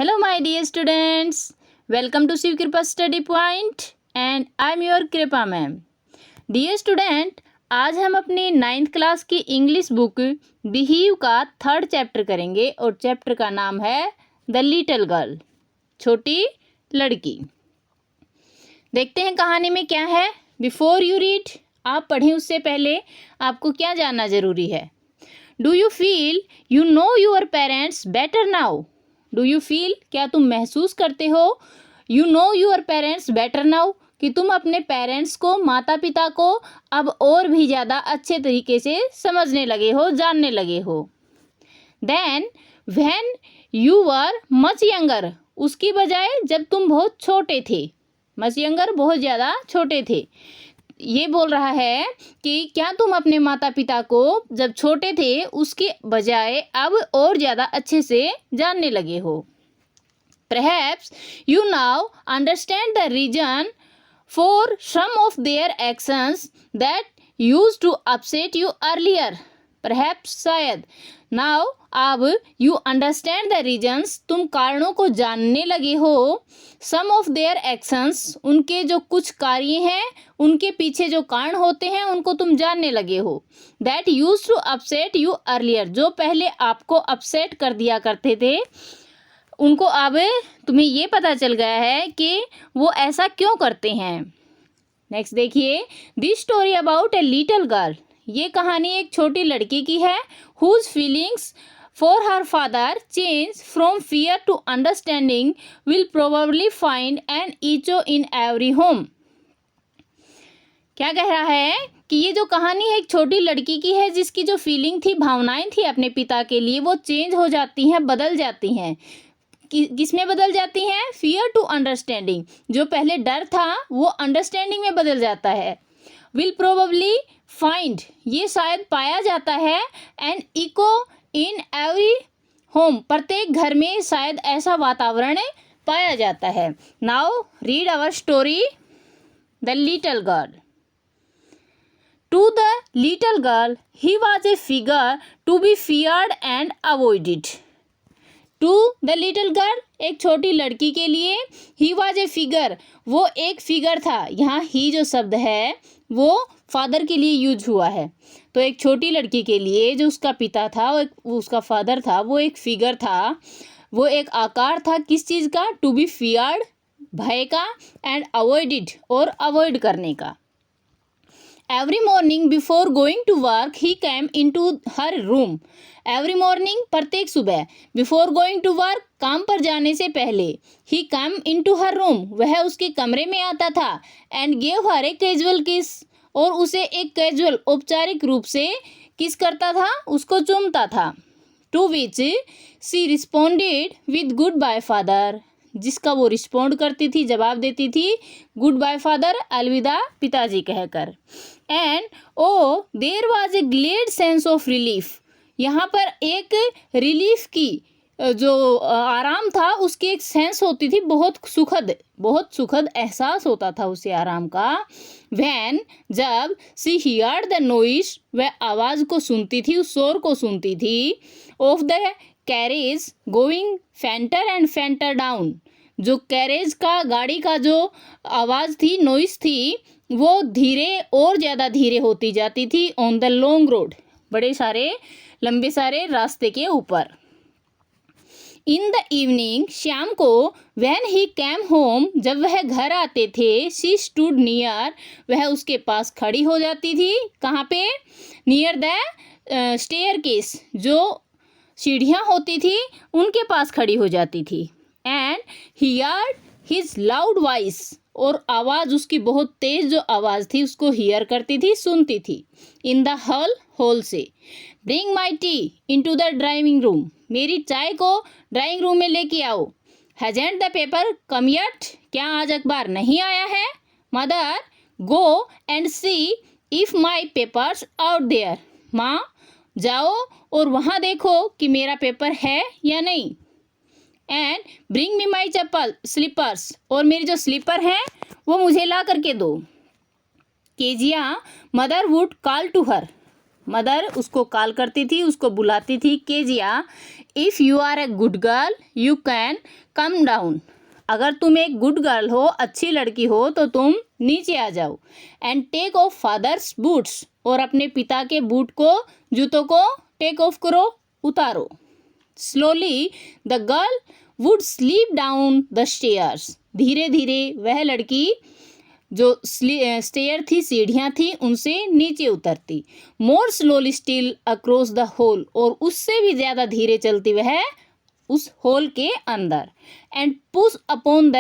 Hello, my dear students. Welcome to Shiv Kripa Study Point and I am your Kripa ma'am. Dear student, आज हम अपनी 9th class की English book बिहीव का 3rd chapter करेंगे और chapter का नाम है द लिटिल गर्ल, छोटी लड़की। देखते हैं कहानी में क्या है। बिफोर यू रीड, आप पढ़ें उससे पहले आपको क्या जानना ज़रूरी है। Do you feel you know your parents better now? Do you feel, क्या तुम महसूस करते हो, you know your parents better now, कि तुम अपने पेरेंट्स को, माता पिता को अब और भी ज़्यादा अच्छे तरीके से समझने लगे हो, जानने लगे हो। Then when you were much younger, उसकी बजाय जब तुम बहुत छोटे थे। मच यंगर, बहुत ज़्यादा छोटे थे। ये बोल रहा है कि क्या तुम अपने माता पिता को जब छोटे थे उसके बजाय अब और ज़्यादा अच्छे से जानने लगे हो। Perhaps you now understand the reason for some of their actions that used to upset you earlier. Perhaps, शायद। Now, अब you understand the reasons, तुम कारणों को जानने लगे हो। Some of their actions, उनके जो कुछ कार्य हैं, उनके पीछे जो कारण होते हैं, उनको तुम जानने लगे हो। That used to upset you earlier, जो पहले आपको upset कर दिया करते थे, उनको अब तुम्हें ये पता चल गया है कि वो ऐसा क्यों करते हैं। नेक्स्ट देखिए, this story about a little girl, ये कहानी एक छोटी लड़की की है। Whose feelings for her father change from fear to understanding will probably find an echo in every home. क्या कह रहा है कि ये जो कहानी है एक छोटी लड़की की है जिसकी जो फीलिंग थी, भावनाएं थी अपने पिता के लिए, वो चेंज हो जाती हैं, बदल जाती हैं। किसमें बदल जाती हैं? फियर टू अंडरस्टैंडिंग, जो पहले डर था वो अंडरस्टैंडिंग में बदल जाता है। विल प्रोबेबली फाइंड, ये शायद पाया जाता है, an echo in every home, प्रत्येक घर में शायद ऐसा वातावरण पाया जाता है। Now read our story the little girl. To the little girl he was a figure to be feared and avoided. To the little girl, एक छोटी लड़की के लिए, ही वॉज ए फिगर, वो एक फिगर था। यहाँ ही जो शब्द है वो फादर के लिए यूज हुआ है। तो एक छोटी लड़की के लिए जो उसका पिता था, वो उसका फादर था, वो एक फिगर था, वो एक आकार था। किस चीज़ का? टू बी फियर्ड, भय का, एंड अवॉइडेड, और अवॉइड करने का। Every morning before going to work he came into her room. Every morning, प्रत्येक सुबह, बिफोर गोइंग टू वर्क, काम पर जाने से पहले, he came into her room, वह उसके कमरे में आता था, and gave her a casual kiss, और उसे एक कैजुअल, औपचारिक रूप से किस करता था, उसको चूमता था। To which she responded with goodbye father, जिसका वो रिस्पॉन्ड करती थी, जवाब देती थी, गुड बाय फादर, अलविदा पिताजी कहकर। And oh there was a glad sense of relief, यहाँ पर एक रिलीफ की जो आराम था उसकी एक सेंस होती थी, बहुत सुखद एहसास होता था उसे आराम का। व्हेन, जब, सी हियर्ड द नॉइस, वह आवाज़ को सुनती थी, उस शोर को सुनती थी, of the carriage going fainter and fainter down, जो कैरेज का, गाड़ी का जो आवाज़ थी, नॉइस थी, वो धीरे और ज़्यादा धीरे होती जाती थी। ऑन द लॉन्ग रोड, बड़े सारे लंबे सारे रास्ते के ऊपर। इन द इवनिंग, शाम को, व्हेन ही कैम होम, जब वह घर आते थे, शी स्टूड नियर, वह उसके पास खड़ी हो जाती थी। कहाँ पे? नियर द स्टेयरकेस, जो सीढ़ियाँ होती थी उनके पास खड़ी हो जाती थी। And he heard his loud voice, और आवाज़ उसकी बहुत तेज़ जो आवाज़ थी उसको हियर करती थी, सुनती थी। इन द हॉल से, bring my tea into the driving room, मेरी चाय को ड्राइंग रूम में लेके आओ। Hasn't the paper come yet, क्या आज अखबार नहीं आया है? Mother, go and see if my paper's out there, माँ जाओ और वहाँ देखो कि मेरा पेपर है या नहीं। And bring me my chappal slippers, और मेरी जो स्लीपर हैं वो मुझे ला करके दो। Kezia mother would call to her, mother उसको कॉल करती थी, उसको बुलाती थी, Kezia if you are a good girl you can come down. अगर तुम एक गुड गर्ल हो, अच्छी लड़की हो, तो तुम नीचे आ जाओ। And take off father's boots, और अपने पिता के बूट को, जूतों को टेक ऑफ करो, उतारो। Slowly the girl would sleep down the stairs, धीरे धीरे वह लड़की जो स्टेयर थी, सीढ़ियाँ थी, उनसे नीचे उतरती। More slowly still across the hall, और उससे भी ज़्यादा धीरे चलती वह उस होल के अंदर। And push upon the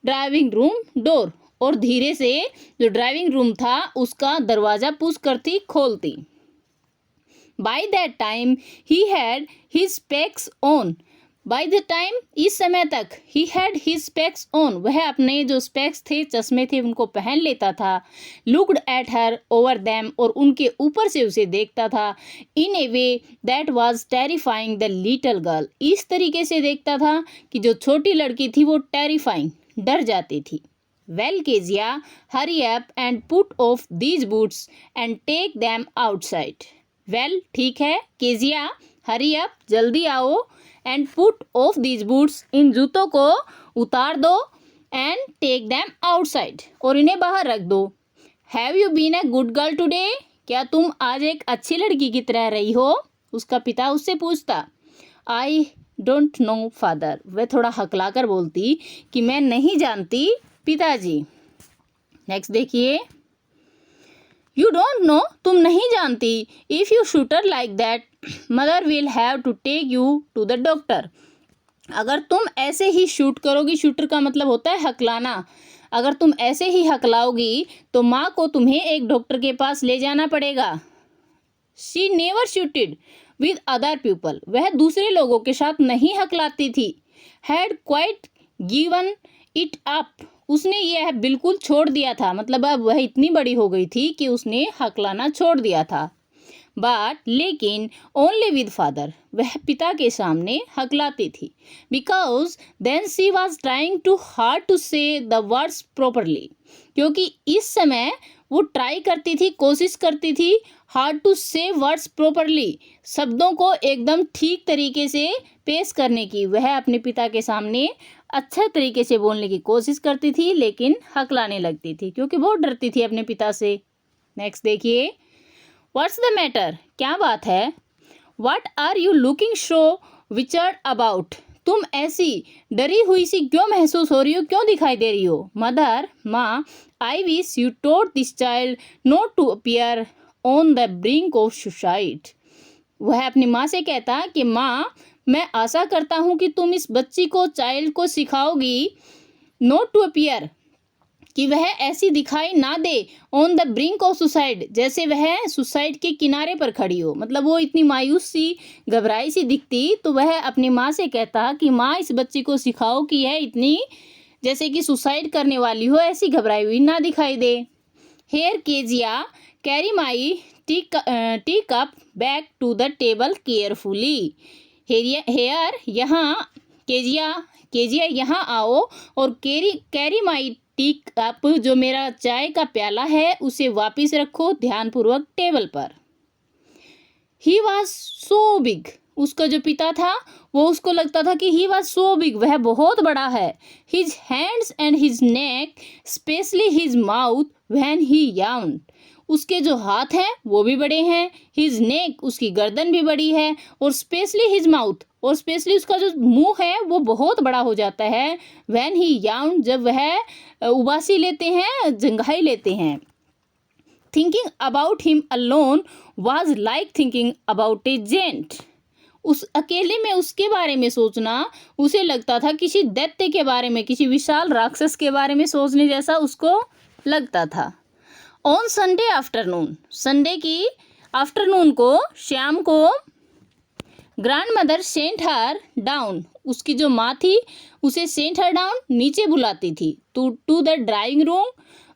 driving room door, और धीरे से जो ड्राइविंग रूम था उसका दरवाज़ा पुश करती, खोलती। By that time he had his specs on, by the time इस समय तक, he had his specs on, वह अपने जो स्पेक्स थे, चश्मे थे, उनको पहन लेता था। Looked at her over them, और उनके ऊपर से उसे देखता था। In a way that was terrifying the little girl, इस तरीके से देखता था कि जो छोटी लड़की थी वो टेरिफाइंग, डर जाती थी। Well Kezia hurry up and put off these boots and take them outside. Well ठीक है केजिया, हरी अप, जल्दी आओ, and put off these boots, इन जूतों को उतार दो, एंड टेक दैम आउटसाइड, और इन्हें बाहर रख दो। Have you been a good girl today, क्या तुम आज एक अच्छी लड़की की तरह रही हो? उसका पिता उससे पूछता। आई डोंट नो फादर, वह थोड़ा हकला कर बोलती कि मैं नहीं जानती पिताजी। नेक्स्ट देखिए, यू डोंट नो, तुम नहीं जानती। If you stutter like that mother will have to take you to the doctor, अगर तुम ऐसे ही शूट करोगी, शूटर का मतलब होता है हकलाना, अगर तुम ऐसे ही हकलाओगी तो माँ को तुम्हें एक डॉक्टर के पास ले जाना पड़ेगा। She never shooted with other people, वह दूसरे लोगों के साथ नहीं हकलाती थी। Had quite given it up, उसने यह बिल्कुल छोड़ दिया था, मतलब अब वह इतनी बड़ी हो गई थी कि उसने हकलाना छोड़ दिया था। बट लेकिन ओनली विद फादर, वह पिता के सामने हकलाती थी। Because then she was trying too hard to say the words properly, क्योंकि इस समय वो ट्राई करती थी, कोशिश करती थी, हार्ड टू से वर्ड्स प्रॉपरली, शब्दों को एकदम ठीक तरीके से पेश करने की, वह अपने पिता के सामने अच्छा तरीके से बोलने की कोशिश करती थी, लेकिन हकलाने लगती थी क्योंकि बहुत डरती थी अपने पिता से। नेक्स्ट देखिए, व्हाट्स द मैटर, क्या बात है? What are you looking so विचर्ड अबाउट, तुम ऐसी डरी हुई सी क्यों महसूस हो रही हो, क्यों दिखाई दे रही हो? मदर, माँ, I wish you told this child not to appear on the brink of suicide, वह अपनी माँ से कहता कि माँ, मैं आशा करता हूँ कि तुम इस बच्ची को, चाइल्ड को सिखाओगी नॉट टू अपीयर, कि वह ऐसी दिखाई ना दे, on the brink of suicide, जैसे वह सुसाइड के किनारे पर खड़ी हो, मतलब वो इतनी मायूस सी, घबराई सी दिखती, तो वह अपनी माँ से कहता कि माँ, इस बच्ची को सिखाओ कि यह इतनी जैसे कि सुसाइड करने वाली हो, ऐसी घबराई हुई ना दिखाई दे। Here Kezia carry my tea cup back to the table carefully, here यहाँ, केजिया यहाँ आओ और कैरी माई टी कप, जो मेरा चाय का प्याला है, उसे वापस रखो ध्यानपूर्वक टेबल पर। ही वॉज सो बिग, उसका जो पिता था वो, उसको लगता था कि ही वॉज सो बिग, वह बहुत बड़ा है। His hands and his neck, specially his mouth when he yawned, उसके जो हाथ हैं वो भी बड़े हैं, हिज नेक, उसकी गर्दन भी बड़ी है, और स्पेशली हिज माउथ, और स्पेशली उसका जो मुंह है वो बहुत बड़ा हो जाता है। व्हेन ही याउंड, जब वह उबासी लेते हैं, जंघाई लेते हैं। Thinking about him alone was like thinking about a giant, उस अकेले में उसके बारे में सोचना उसे लगता था किसी दैत्य के बारे में, किसी विशाल राक्षस के बारे में सोचने जैसा उसको लगता था। ऑन संडे आफ्टरनून, संडे की आफ्टरनून को, शाम को, grand mother sent her down, उसकी जो माँ थी उसे सेंट हर डाउन, नीचे बुलाती थी, टू द ड्राइंग रूम,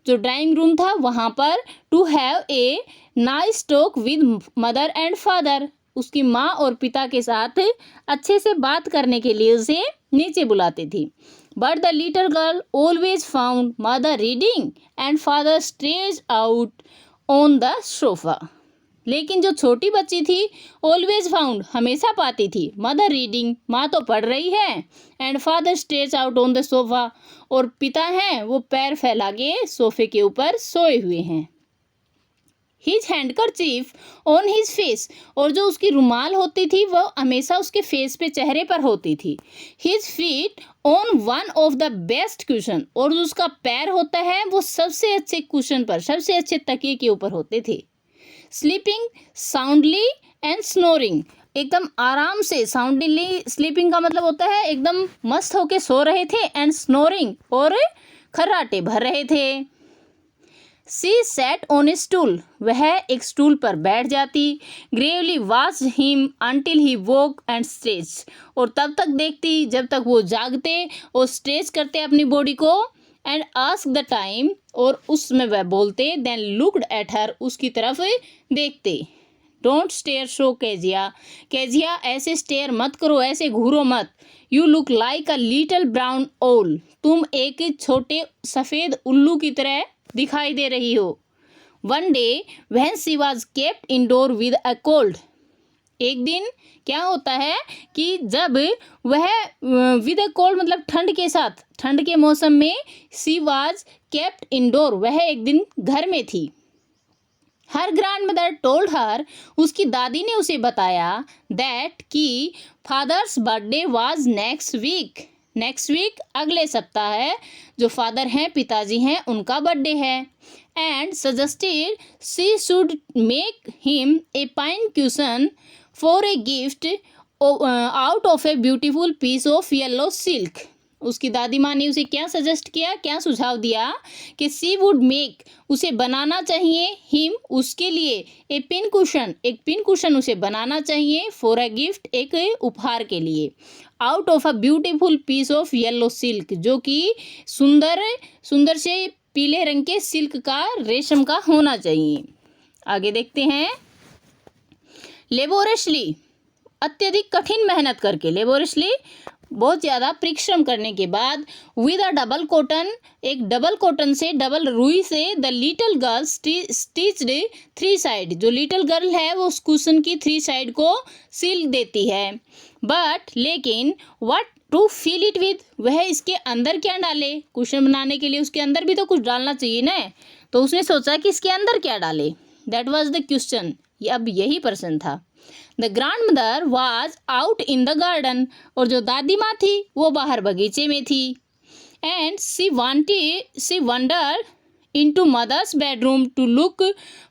जो ड्राइंग रूम था वहाँ पर, to have a nice talk with mother and father, उसकी माँ और पिता के साथ अच्छे से बात करने के लिए उसे नीचे बुलाती थी। But the little girl always found mother reading and father stretch out on the sofa, लेकिन जो छोटी बच्ची थी ऑलवेज फाउंड, हमेशा पाती थी, मदर रीडिंग, माँ तो पढ़ रही है, and father stretch out on the sofa, और पिता हैं वो पैर फैला के सोफे के ऊपर सोए हुए हैं। His handkerchief on his face, और जो उसकी रुमाल होती थी वो हमेशा उसके फेस पे, चेहरे पर होती थी। His feet on one of the best cushion, और जो उसका पैर होता है वो सबसे अच्छे कुशन पर, सबसे अच्छे तकिए के ऊपर होते थे। स्लीपिंग साउंडली एंड स्नोरिंग, एकदम आराम से, साउंडली, स्लीपिंग का मतलब होता है एकदम मस्त होके सो रहे थे, एंड स्नोरिंग, और खर्राटे भर रहे थे। She sat on a stool, वह एक स्टूल पर बैठ जाती। Gravely watch him until he woke and stretch, और तब तक देखती जब तक वो जागते और स्ट्रेच करते अपनी बॉडी को। एंड आस्क द टाइम, और उसमें वह बोलते। देन लुक्ड एट हर, उसकी तरफ देखते। Don't stare so Kezia, Kezia ऐसे स्टेयर मत करो, ऐसे घूरो मत। You look like a little brown owl, तुम एक छोटे सफ़ेद उल्लू की तरह दिखाई दे रही हो। One day when she was kept indoor with a cold, एक दिन क्या होता है कि जब वह विद अ कोल्ड मतलब ठंड के साथ, ठंड के मौसम में, शी वॉज केप्ट इंडोर, वह एक दिन घर में थी। Her grandmother told her, उसकी दादी ने उसे बताया, दैट कि father's birthday was next week, next week अगले सप्ताह है, जो फादर हैं, पिताजी हैं, उनका बर्थडे है। And suggested she should make him a pine cushion for a gift out of a beautiful piece of yellow silk. उसकी दादी माँ ने उसे क्या सजेस्ट किया, क्या सुझाव दिया कि सी वुड मेक, उसे बनाना चाहिए, हिम, उसके लिए, ए पिन कुशन, एक पिन कुशन उसे बनाना चाहिए, फॉर अ गिफ्ट, एक उपहार के लिए, out of a beautiful piece of yellow silk, जो कि सुंदर सुंदर से पीले रंग के सिल्क का, रेशम का होना चाहिए। आगे देखते हैं। लेबोरेशली, अत्यधिक कठिन मेहनत करके, लेबोरेशली बहुत ज़्यादा परिश्रम करने के बाद, विद अ डबल कॉटन, एक डबल कॉटन से, डबल रुई से, the little girl stitched three side, जो लिटिल गर्ल है वो उस कुशन की थ्री साइड को सिल देती है। बट लेकिन what to fill it with, वह इसके अंदर क्या डाले, कुशन बनाने के लिए उसके अंदर भी तो कुछ डालना चाहिए ना, तो उसने सोचा कि इसके अंदर क्या डाले। दैट वॉज द क्वेश्चन, अब यही प्रश्न था। The grand mother was out in the garden, और जो दादी माँ थी वो बाहर बगीचे में थी। And she wondered into mother's bedroom to look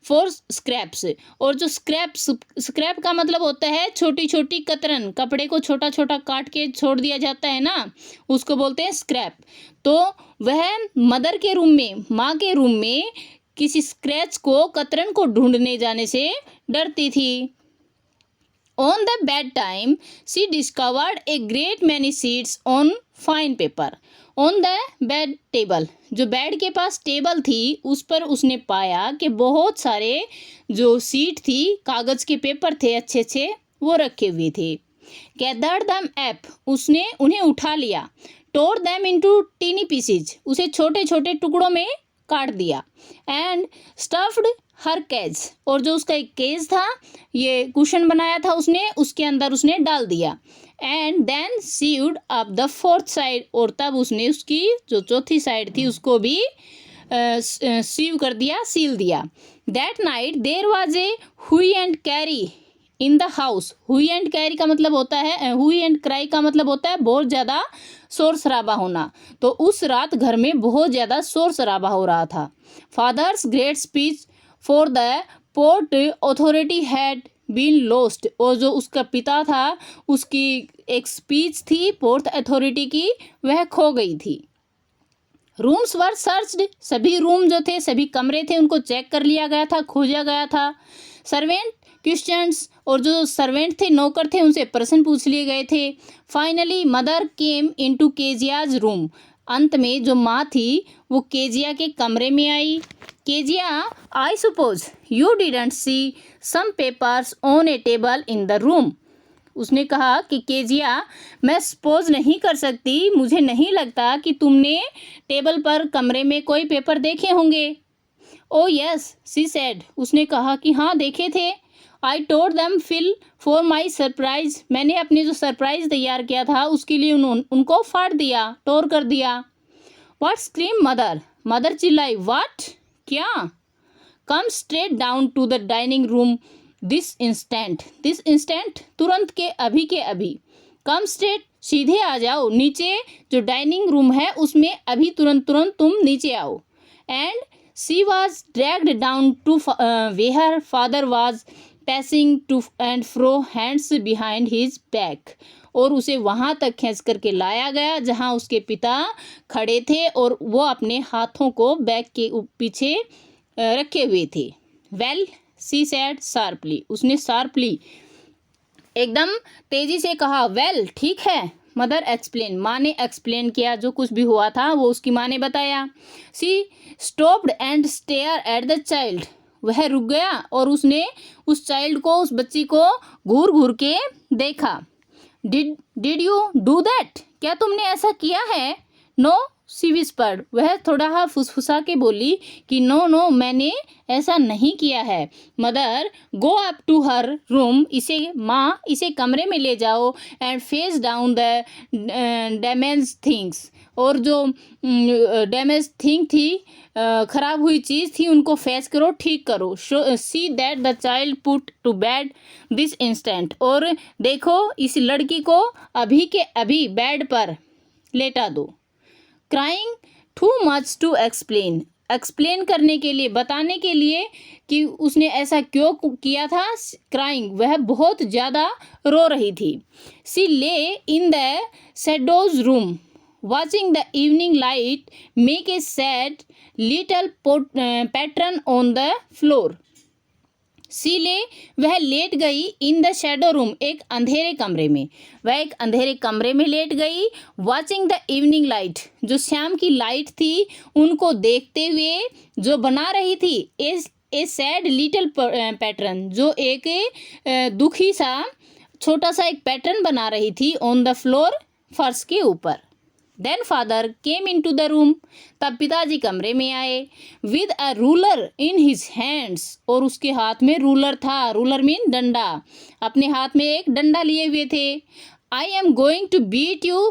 for scraps, और जो स्क्रैप का मतलब होता है छोटी छोटी कतरन, कपड़े को छोटा छोटा काट के छोड़ दिया जाता है ना, उसको बोलते हैं स्क्रैप। तो वह मदर के रूम में, माँ के रूम में किसी स्क्रैच को, कतरन को ढूंढने जाने से डरती थी। On the bedtime, she discovered a great many sheets on fine paper. On the bed table, जो बेड के पास टेबल थी उस पर उसने पाया कि बहुत सारे जो सीट थी, कागज़ के पेपर थे अच्छे अच्छे, वो रखे हुए थे। Gathered them up, उसने उन्हें उठा लिया। Tore them into teeny pieces, उसे छोटे छोटे टुकड़ों में काट दिया। एंड स्टफ्ड हर केज, और जो उसका एक केज था, ये कुशन बनाया था उसने, उसके अंदर उसने डाल दिया। And then sewed up the fourth side, और तब उसने उसकी जो चौथी साइड थी उसको भी सीव कर दिया, सील दिया। That night there was a hue and cry in the house, hue and cry का मतलब होता है, हुई एंड क्राई का मतलब होता है बहुत ज़्यादा शोर शराबा होना। तो उस रात घर में बहुत ज़्यादा शोर शराबा हो रहा था। Father's great speech for the port authority had been lost, और जो उसका पिता था उसकी एक स्पीच थी पोर्ट अथॉरिटी की, वह खो गई थी। रूम्स वर सर्च्ड, सभी रूम जो थे, सभी कमरे थे, उनको चेक कर लिया गया था, खोजा गया था। सर्वेंट क्वेश्चंस, और जो सर्वेंट थे, नौकर थे, उनसे प्रश्न पूछ लिए गए थे। Finally mother came into Keziah's room, अंत में जो माँ थी वो केजिया के कमरे में आई। Kezia, I suppose you didn't see some papers on a table in the room, उसने कहा कि केजिया, मैं सपोज नहीं कर सकती, मुझे नहीं लगता कि तुमने टेबल पर कमरे में कोई पेपर देखे होंगे। ओ यस शी सेड, उसने कहा कि हाँ देखे थे। I told them fill for my surprise, मैंने अपने जो सरप्राइज तैयार किया था उसके लिए उनको फाड़ दिया, टोर कर दिया। व्हाट स्क्रीम मदर, मदर चिल्लाई, व्हाट, क्या। Come straight down to the dining room this instant, this instant तुरंत के अभी। कम स्ट्रेट सीधे आ जाओ, नीचे जो डाइनिंग रूम है उसमें अभी तुरंत तुम नीचे आओ। And she was dragged down to where father was pacing to and fro hands behind his back, और उसे वहाँ तक खींच करके लाया गया जहाँ उसके पिता खड़े थे और वो अपने हाथों को बैक के पीछे रखे हुए थे। वेल सी सैड शार्पली, उसने शार्पली एकदम तेजी से कहा। वेल ठीक है, मदर एक्सप्लेन, माँ ने एक्सप्लेन किया, जो कुछ भी हुआ था वो उसकी माँ ने बताया। She stopped and stare at the child, वह रुक गया और उसने उस चाइल्ड को, उस बच्ची को घूर घूर के देखा। डिड यू डू दैट, क्या तुमने ऐसा किया है। नो सी विस्पर्ड, वह थोड़ा फुसफुसा के बोली कि नो मैंने ऐसा नहीं किया है। Mother go up to her room, इसे कमरे में ले जाओ। And face down the damage things, और जो डैमेज थिंग थी, खराब हुई चीज़ थी, उनको फेस करो, ठीक करो। See that the child put to bed this instant, और देखो इस लड़की को अभी के अभी बेड पर लेटा दो। Crying too much to explain, explain करने के लिए, बताने के लिए कि उसने ऐसा क्यों किया था। क्राइंग, वह बहुत ज़्यादा रो रही थी। सी ले in the shadows room watching the evening light make a sad little pattern on the floor. सीले, वह लेट गई इन द शैडो रूम, एक अंधेरे कमरे में, वह एक अंधेरे कमरे में लेट गई। वॉचिंग द इवनिंग लाइट, जो शाम की लाइट थी उनको देखते हुए जो बना रही थी। ए सैड लिटिल पैटर्न, जो एक दुखी सा छोटा सा एक पैटर्न बना रही थी ऑन द फ्लोर, फर्श के ऊपर। Then father came into the room, तब पिताजी कमरे में आए। With a ruler in his hands, और उसके हाथ में रूलर था, रूलर मीन डंडा, अपने हाथ में एक डंडा लिए हुए थे। I am going to beat you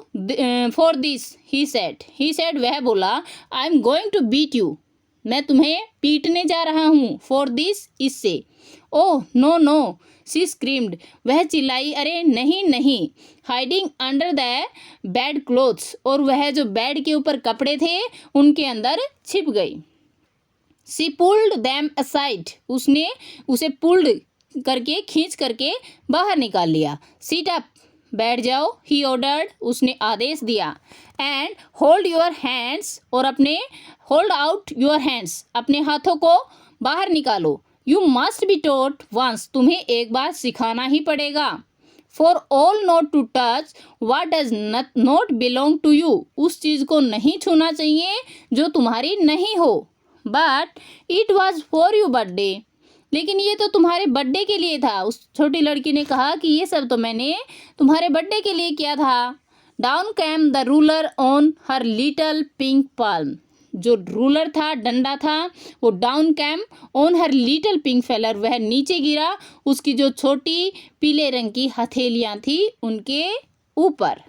for this, he said, वह बोला, I am going to beat you, मैं तुम्हें पीटने जा रहा हूँ, फॉर दिस, इससे। ओह नो सी स्क्रीम्ड, वह चिल्लाई, अरे नहीं। Hiding under the bed clothes, और वह जो बेड के ऊपर कपड़े थे उनके अंदर छिप गई। सी पुल्ड दैम असाइड, उसने उसे पुल्ड करके, खींच करके बाहर निकाल लिया। सीट अप, बैठ जाओ, ही ऑर्डर्ड, उसने आदेश दिया। एंड होल्ड योर हैंड्स, और अपने होल्ड आउट योर हैंड्स, अपने हाथों को बाहर निकालो। You must be taught once, तुम्हें एक बार सिखाना ही पड़ेगा। For all not to touch what does not belong to you, उस चीज़ को नहीं छूना चाहिए जो तुम्हारी नहीं हो। But it was for you birthday, लेकिन ये तो तुम्हारे बर्थडे के लिए था। उस छोटी लड़की ने कहा कि ये सब तो मैंने तुम्हारे बर्थडे के लिए किया था। Down came the ruler on her little pink palm, जो रूलर था, डंडा था, वो down came on her little pink feller, वह नीचे गिरा उसकी जो छोटी पीले रंग की हथेलियाँ थी उनके ऊपर।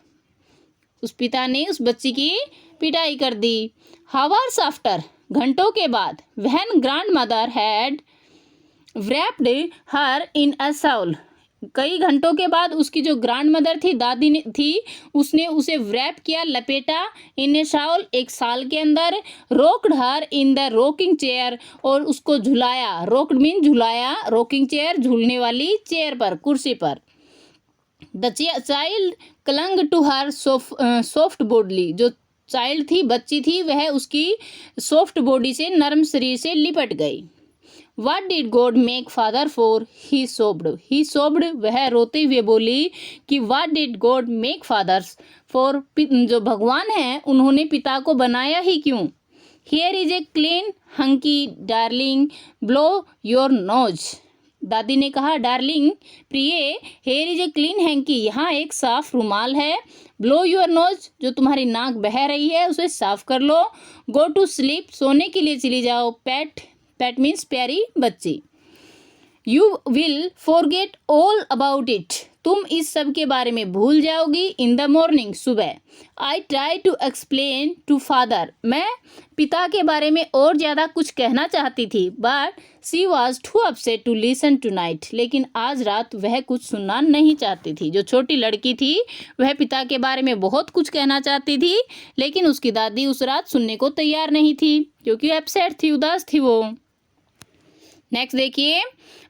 उस पिता ने उस बच्ची की पिटाई कर दी। हावर्स आफ्टर, घंटों के बाद, when grand mother had wrapped her in a shawl, कई घंटों के बाद उसकी जो ग्रैंड मदर थी, दादी ने थी, उसने उसे व्रैप किया, लपेटा, इन ए शाल, एक साल के अंदर। Rocked her in the rocking chair, और उसको झुलाया, रोक्ड मीन झुलाया, रोकिंग चेयर झूलने वाली चेयर पर, कुर्सी पर। The child clung to her soft body, जो चाइल्ड थी, बच्ची थी, वह उसकी सॉफ्ट बॉडी से, नरम शरीर से लिपट गई। What did God make father for? He sobbed, वह रोते हुए बोली कि What did God make fathers for? जो भगवान हैं उन्होंने पिता को बनाया ही क्यों? Here is a clean hanky darling, blow your nose. दादी ने कहा, डार्लिंग प्रिय, here is a clean hanky, यहाँ एक साफ रुमाल है। blow your nose, जो तुम्हारी नाक बह रही है उसे साफ कर लो। go to sleep, सोने के लिए चली जाओ। pet मीन्स प्यारी बच्ची। You will forget all about it, तुम इस सब के बारे में भूल जाओगी। इन द मॉर्निंग, सुबह। I try to explain to father, मैं पिता के बारे में और ज़्यादा कुछ कहना चाहती थी, but she was too upset to listen tonight, लेकिन आज रात वह कुछ सुनना नहीं चाहती थी। जो छोटी लड़की थी वह पिता के बारे में बहुत कुछ कहना चाहती थी, लेकिन उसकी दादी उस रात सुनने को तैयार नहीं थी, क्योंकि अपसेट थी, उदास थी वो। नेक्स्ट देखिए,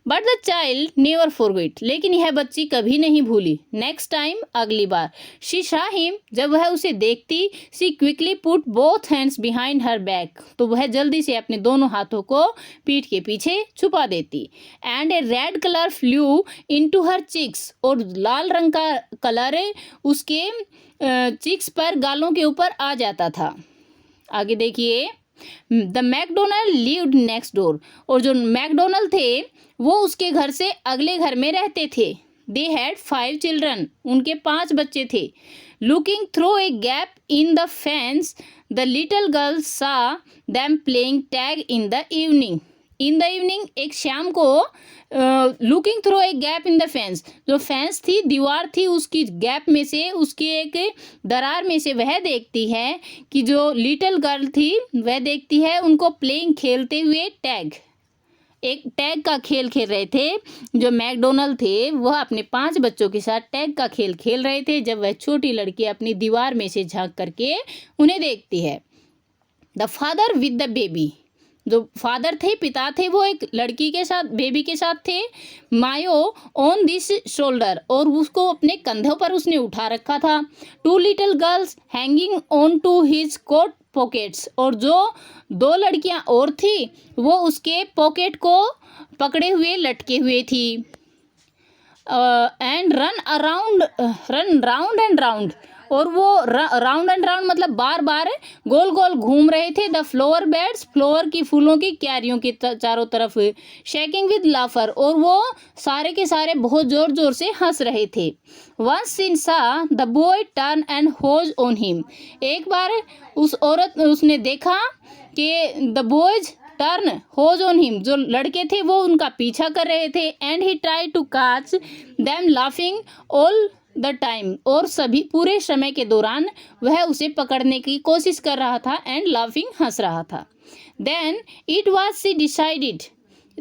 but the child never forget, लेकिन यह बच्ची कभी नहीं भूली। नेक्स्ट टाइम, अगली बार। शी सॉ हिम, जब वह उसे देखती, she quickly put both hands behind her back, तो वह जल्दी से अपने दोनों हाथों को पीठ के पीछे छुपा देती। And a red colour flew into her cheeks, और लाल रंग का कलर उसके चिक्स पर, गालों के ऊपर आ जाता था। आगे देखिए, the McDonald lived next door, और जो मैकडोनल्ड थे वो उसके घर से अगले घर में रहते थे। दे हैड 5 चिल्ड्रन, उनके 5 बच्चे थे। Looking through a gap in the fence, the little girl saw them playing tag in the evening. In the evening, एक शाम को, looking through a gap in the fence, जो फेंस थी, दीवार थी, उसकी गैप में से, उसकी एक दरार में से वह देखती है कि जो लिटिल गर्ल थी वह देखती है उनको प्लेइंग, खेलते हुए, टैग, एक टैग का खेल खेल रहे थे। जो मैकडोनल्ड थे वह अपने 5 बच्चों के साथ टैग का खेल खेल रहे थे, जब वह छोटी लड़की अपनी दीवार में से झांक करके उन्हें देखती है। The father with the baby, जो फादर थे, पिता थे, वो एक लड़की के साथ, बेबी के साथ थे। मायो ऑन दिस शोल्डर, और उसको अपने कंधों पर उसने उठा रखा था। 2 little girls hanging on to his coat pockets, और जो 2 लड़कियां और थी वो उसके पॉकेट को पकड़े हुए लटके हुए थी। And run round and round, और वो राउंड एंड राउंड मतलब बार बार गोल गोल घूम रहे थे। द फ्लावर बेड्स, फ्लावर की, फूलों की क्यारियों के चारों तरफ। शेकिंग विद लाफर, और वो सारे के सारे बहुत जोर जोर से हंस रहे थे। Once she saw the boy turn and hose on him, एक बार उसने देखा कि the boys turn hose on him, जो लड़के थे वो उनका पीछा कर रहे थे। And he try to catch them laughing all the time, और सभी पूरे समय के दौरान वह उसे पकड़ने की कोशिश कर रहा था। एंड लाफिंग, हंस रहा था। Then it was she decided,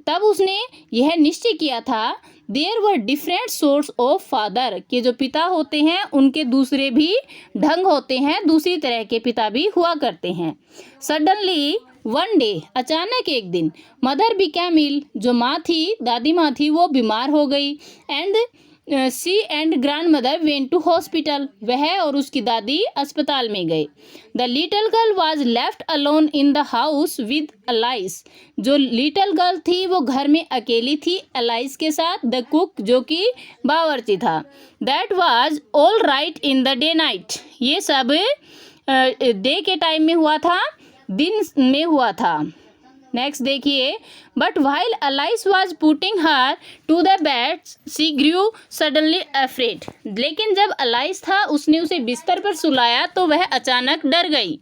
तब उसने यह निश्चय किया था, there were different sorts of father, कि जो पिता होते हैं उनके दूसरे भी ढंग होते हैं, दूसरी तरह के पिता भी हुआ करते हैं। सडनली वन डे, अचानक एक दिन, मदर बिकेम इल, जो माँ थी, दादी माँ थी, वो बीमार हो गई। And she and grandmother went to hospital, वह और उसकी दादी अस्पताल में गए। The little girl was left alone in the house with Alice, जो लिटिल गर्ल थी वो घर में अकेली थी अलाइस के साथ। द कुक, जो कि बावर्ची था। That was all right in the day night, ये सब डे के टाइम में हुआ था, दिन में हुआ था। नेक्स्ट देखिए, but while Alice was putting her to the bed she grew suddenly afraid, लेकिन जब अलाइस था उसने उसे बिस्तर पर सुलाया तो वह अचानक डर गई।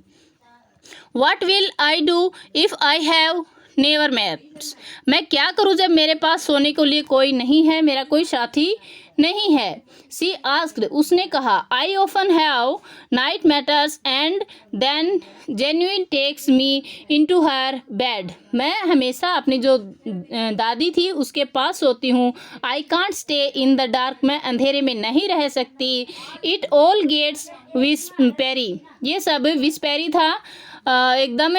What will I do if I have never mats, मैं क्या करूं जब मेरे पास सोने के लिए कोई नहीं है, मेरा कोई साथी नहीं है। सी आस्क्ड, उसने कहा, I often have nightmares and then genuine takes me into her bed, मैं हमेशा अपनी जो दादी थी उसके पास सोती हूँ। I can't stay in the dark, मैं अंधेरे में नहीं रह सकती। इट ऑल गेट्स विस्पेरी, ये सब विस्पेरी था, एकदम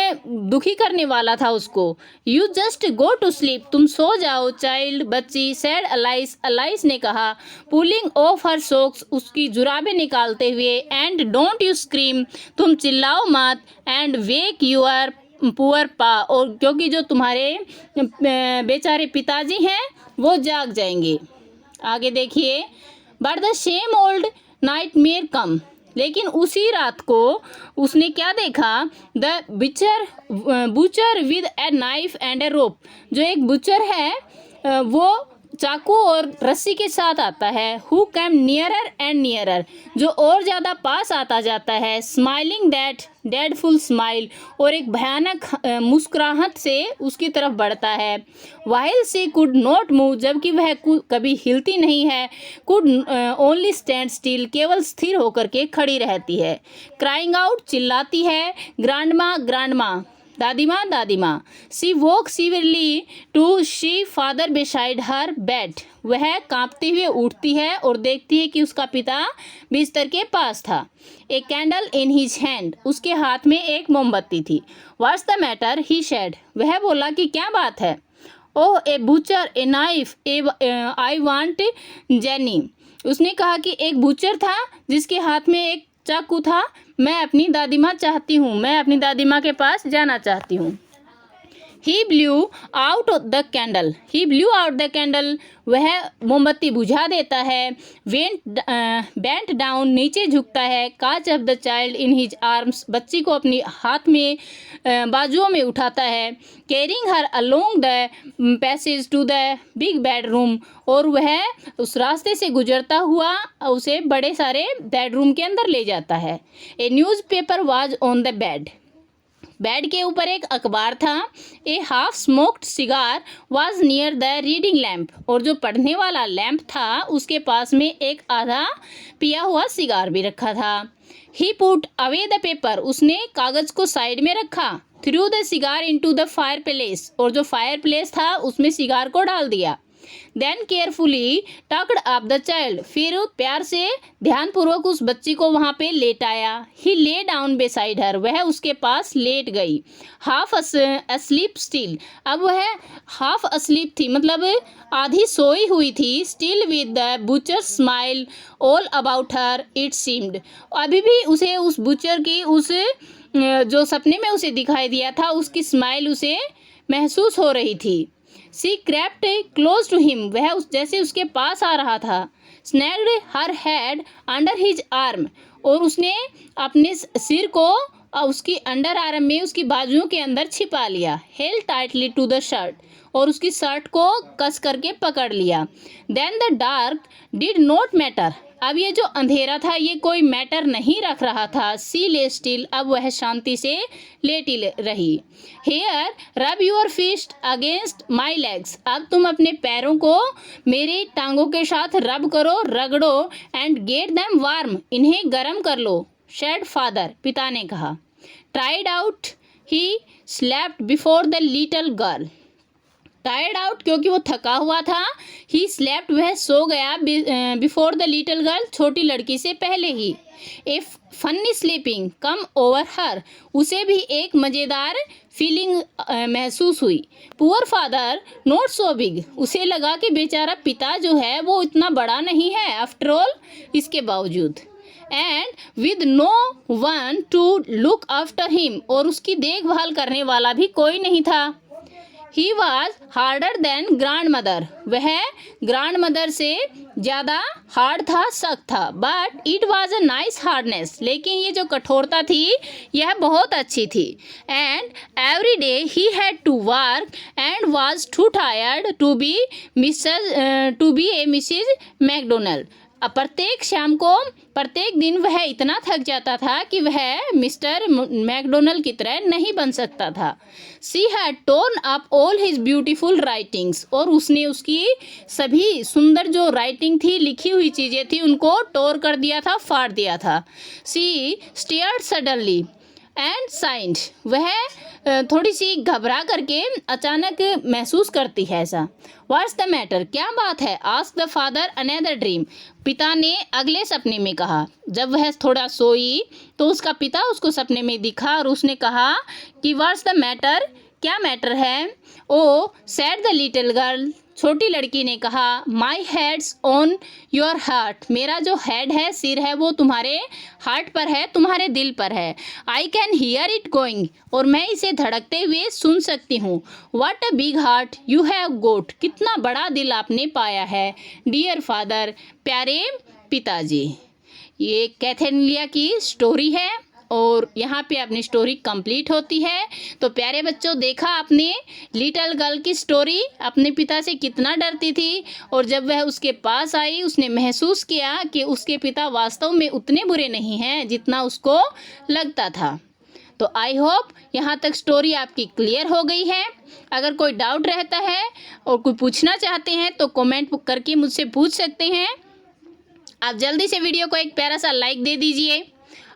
दुखी करने वाला था उसको। You just go to sleep, तुम सो जाओ चाइल्ड, बच्ची। सैड अलाइस, अलाइस ने कहा। पुलिंग ऑफ हर सॉक्स, उसकी जुराबें निकालते हुए। एंड डोंट यू स्क्रीम, तुम चिल्लाओ मत। एंड वेक यूर पुअर पा, और क्योंकि जो तुम्हारे बेचारे पिताजी हैं वो जाग जाएंगे। आगे देखिए, but the same old nightmare come, लेकिन उसी रात को उसने क्या देखा, the butcher with a knife and a rope, जो एक बुचर है वो चाकू और रस्सी के साथ आता है। Who came nearer and nearer, जो और ज़्यादा पास आता जाता है। स्माइलिंग दैट डेडफुल स्माइल, और एक भयानक मुस्कुराहट से उसकी तरफ बढ़ता है। While she could not move, जबकि वह कभी हिलती नहीं है। कुड ओनली स्टैंड स्टिल, केवल स्थिर होकर के खड़ी रहती है। क्राइंग आउट, चिल्लाती है। ग्रांडमा ग्रांडमा, दादी माँ दादी माँ। She walk severely to she father beside her bed, वह कांपते हुए उठती है और देखती है कि उसका पिता बिस्तर के पास था। A candle in his hand, उसके हाथ में एक मोमबत्ती थी। What's the matter, he said, वह बोला कि क्या बात है। Oh a butcher, a knife, a I want Jenny, उसने कहा कि एक बूचर था जिसके हाथ में एक चाकू था। मैं अपनी दादी माँ चाहती हूँ, मैं अपनी दादी माँ के पास जाना चाहती हूँ। He blew out the candle, he blew out the candle, वह मोमबत्ती बुझा देता है। बेंट डाउन, नीचे झुकता है। Catch of the child in his arms, बच्ची को अपनी हाथ में बाजुओं में उठाता है। Carrying her along the passage to the big bedroom, और वह उस रास्ते से गुजरता हुआ उसे बड़े सारे बेडरूम के अंदर ले जाता है। A newspaper was on the bed, bed के ऊपर एक अखबार था। A half smoked cigar was near the reading lamp, और जो पढ़ने वाला लैम्प था उसके पास में एक आधा पिया हुआ सिगार भी रखा था। ही पुट अवे द पेपर, उसने कागज को साइड में रखा। Through the cigar into the fire place, और जो फायर प्लेस था उसमें सिगार को डाल दिया। Then carefully tucked up the child, फिर प्यार से ध्यानपूर्वक उस बच्ची को वहाँ पे लेटाया। ही ले डाउन बेसाइड हर, वह उसके पास लेट गई। हाफ अस्लीप स्टिल, अब वह हाफ अस्लीप थी, मतलब आधी सोई हुई थी। Still with the butcher smile all about her it seemed, अभी भी उसे उस बुचर की उस जो सपने में उसे दिखाई दिया था उसकी स्माइल उसे महसूस हो रही थी। She crept close to him, वह जैसे उसके पास आ रहा था। Snuggled her head under his arm, और उसने अपने सिर को उसकी अंडर आर्म में, उसकी बाजुओं के अंदर छिपा लिया। Held tightly to the shirt, और उसकी शर्ट को कस करके पकड़ लिया। Then the dark did not matter, अब ये जो अंधेरा था ये कोई मैटर नहीं रख रहा था। सी ले स्टिल, अब वह शांति से लेटी रही। Here rub your fist against my legs, अब तुम अपने पैरों को मेरे टांगों के साथ रब करो, रगड़ो। एंड गेट दैम वार्म, इन्हें गर्म कर लो। शेड फादर, पिता ने कहा। Tried out he slept before the little girl, tired out क्योंकि वो थका हुआ था। ही स्लेप्ट, वह सो गया। बिफोर द लिटिल गर्ल, छोटी लड़की से पहले ही। A funny sleeping come over her, उसे भी एक मज़ेदार फीलिंग महसूस हुई। Poor father not so big, उसे लगा कि बेचारा पिता जो है वो इतना बड़ा नहीं है आफ्टर ऑल, इसके बावजूद। And with no one to look after him, और उसकी देखभाल करने वाला भी कोई नहीं था। He was harder than grandmother, वह ग्रांड मदर से ज़्यादा हार्ड था, सख्त था। But it was a nice hardness, लेकिन ये जो कठोरता थी यह बहुत अच्छी थी। And every day he had to work and was too tired to be a Mrs McDonald, प्रत्येक शाम को, प्रत्येक दिन वह इतना थक जाता था कि वह मिस्टर मैकडोनल्ड की तरह नहीं बन सकता था। She had torn up all his beautiful writings, और उसने उसकी सभी सुंदर जो राइटिंग थी, लिखी हुई चीज़ें थी, उनको टोर कर दिया था, फाड़ दिया था। सी स्टेयर्ड सडनली एंड साइंड, वह थोड़ी सी घबरा करके अचानक महसूस करती है ऐसा। व्हाट्स द मैटर, क्या बात है। Ask the father another dream, पिता ने अगले सपने में कहा। जब वह थोड़ा सोई तो उसका पिता उसको सपने में दिखा और उसने कहा कि व्हाट्स द मैटर, क्या मैटर है। ओ सैड द लिटिल गर्ल, छोटी लड़की ने कहा। माई हेड्स ऑन योर हार्ट, मेरा जो हेड है, सिर है, वो तुम्हारे हार्ट पर है, तुम्हारे दिल पर है। I can hear it going, और मैं इसे धड़कते हुए सुन सकती हूँ। What a big heart you have got, कितना बड़ा दिल आपने पाया है। डियर फादर, प्यारे पिताजी। ये कैथेनिलिया की स्टोरी है। और यहाँ पे अपनी स्टोरी कंप्लीट होती है। तो प्यारे बच्चों, देखा आपने लिटिल गर्ल की स्टोरी, अपने पिता से कितना डरती थी और जब वह उसके पास आई उसने महसूस किया कि उसके पिता वास्तव में उतने बुरे नहीं हैं जितना उसको लगता था। तो आई होप यहाँ तक स्टोरी आपकी क्लियर हो गई है। अगर कोई डाउट रहता है और कोई पूछना चाहते हैं तो कमेंट करके मुझसे पूछ सकते हैं। आप जल्दी से वीडियो को एक प्यारा सा लाइक दे दीजिए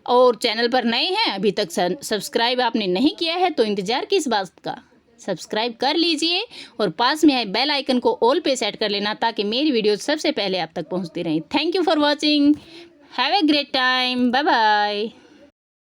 और चैनल पर नए हैं, अभी तक सब्सक्राइब आपने नहीं किया है तो इंतज़ार किस बात का, सब्सक्राइब कर लीजिए और पास में है बेल आइकन को ऑल पे सेट कर लेना ताकि मेरी वीडियो सबसे पहले आप तक पहुंचती रहें। Thank you for watching, have a great time, bye bye.